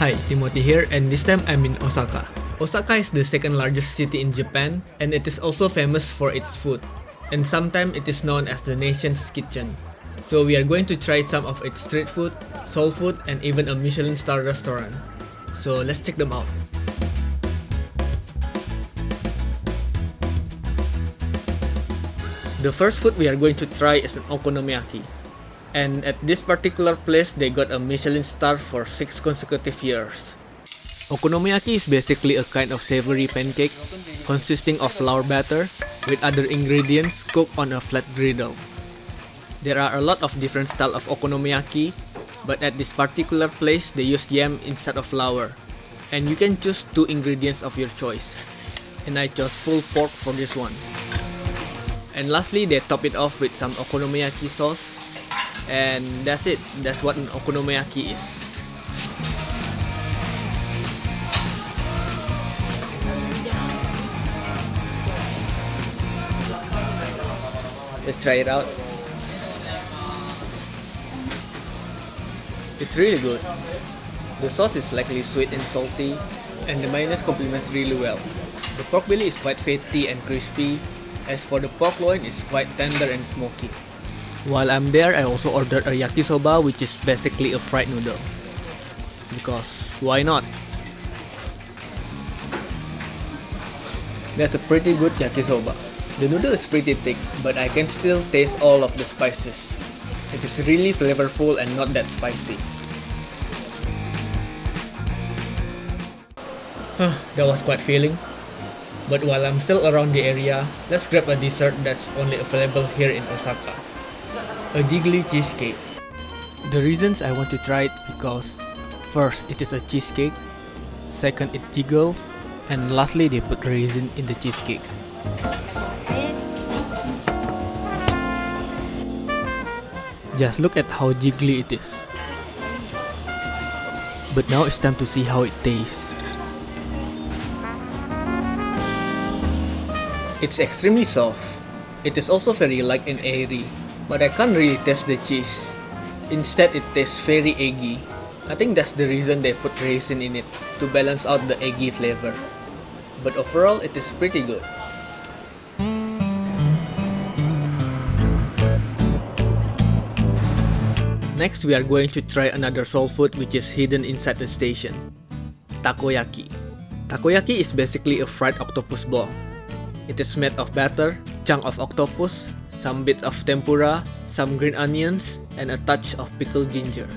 Hi, Timothy here, and this time I'm in Osaka. Osaka is the second largest city in Japan, and it is also famous for its food. And sometimes it is known as the nation's kitchen. So we are going to try some of its street food, soul food, and even a Michelin star restaurant. So let's check them out. The first food we are going to try is an okonomiyaki. And at this particular place, they got a Michelin star for 6 consecutive years. Okonomiyaki is basically a kind of savory pancake consisting of flour batter with other ingredients cooked on a flat griddle. There are a lot of different styles of okonomiyaki, but at this particular place, they use yam instead of flour. And you can choose 2 ingredients of your choice. And I chose pulled pork for this one. And lastly, they top it off with some okonomiyaki sauce. And that's it. That's what an okonomiyaki is. Let's try it out. It's really good. The sauce is slightly sweet and salty, and the mayonnaise complements really well. The pork belly is quite fatty and crispy. As for the pork loin, it's quite tender and smoky. While I'm there, I also ordered a yakisoba, which is basically a fried noodle. Because why not? That's a pretty good yakisoba. The noodle is pretty thick, but I can still taste all of the spices. It is really flavorful and not that spicy. That was quite filling. But while I'm still around the area, let's grab a dessert that's only available here in Osaka. A Jiggly Cheesecake. The reasons I want to try it because first, it is a cheesecake, second, it jiggles, and lastly, they put raisin in the cheesecake. Just look at how jiggly it is. But now it's time to see how it tastes. It's extremely soft. It is also very light and airy, but I can't really taste the cheese. Instead, it tastes very eggy. I think that's the reason they put raisin in it, to balance out the eggy flavor. But overall, it is pretty good. Next, we are going to try another soul food which is hidden inside the station. Takoyaki. Takoyaki is basically a fried octopus ball. It is made of batter, chunk of octopus, some bits of tempura, some green onions, and a touch of pickled ginger.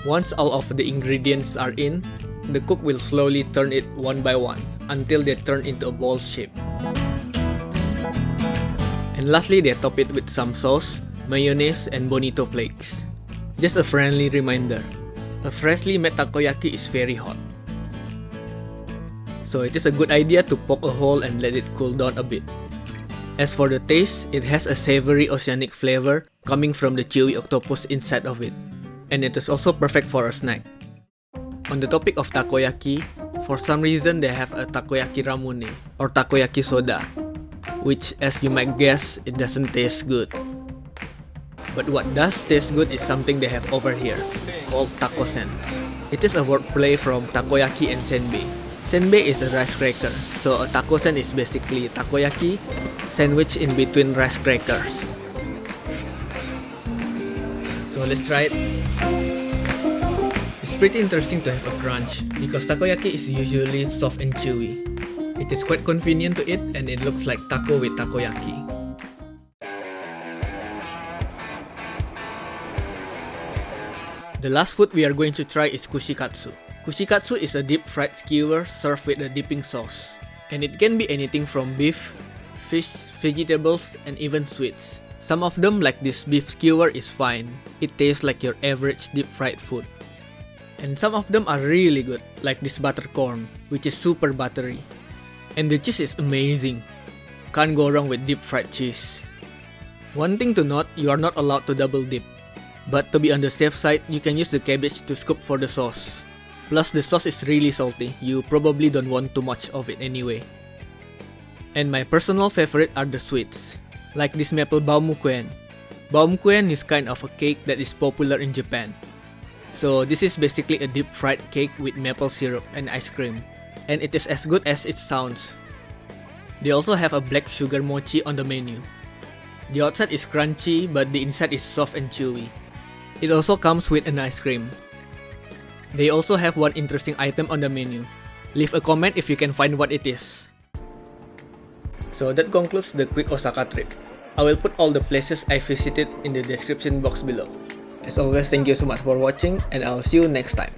Once all of the ingredients are in, the cook will slowly turn it one by one until they turn into a ball shape. And lastly, they top it with some sauce, mayonnaise, and bonito flakes. Just a friendly reminder, a freshly made takoyaki is very hot. So it is a good idea to poke a hole and let it cool down a bit. As for the taste, it has a savory oceanic flavor coming from the chewy octopus inside of it. And it is also perfect for a snack. On the topic of takoyaki, for some reason they have a takoyaki ramune or takoyaki soda, which as you might guess, it doesn't taste good. But what does taste good is something they have over here, called Takosen. It is a wordplay from takoyaki and senbei. Senbei is a rice cracker, so a takosen is basically takoyaki sandwiched in between rice crackers. So let's try it. It's pretty interesting to have a crunch, because takoyaki is usually soft and chewy. It is quite convenient to eat and it looks like taco with takoyaki. The last food we are going to try is kushikatsu. Kushikatsu is a deep fried skewer served with a dipping sauce. And it can be anything from beef, fish, vegetables, and even sweets. Some of them, like this beef skewer, is fine. It tastes like your average deep fried food. And some of them are really good, like this butter corn, which is super buttery. And the cheese is amazing. Can't go wrong with deep fried cheese. One thing to note, you are not allowed to double dip. But to be on the safe side, you can use the cabbage to scoop for the sauce. Plus the sauce is really salty, you probably don't want too much of it anyway. And my personal favorite are the sweets, like this maple baumkuchen. Baumkuchen is kind of a cake that is popular in Japan. So this is basically a deep fried cake with maple syrup and ice cream, and it is as good as it sounds. They also have a black sugar mochi on the menu. The outside is crunchy, but the inside is soft and chewy. It also comes with an ice cream. They also have one interesting item on the menu. Leave a comment if you can find what it is. So that concludes the quick Osaka trip. I will put all the places I visited in the description box below. As always, thank you so much for watching, and I'll see you next time.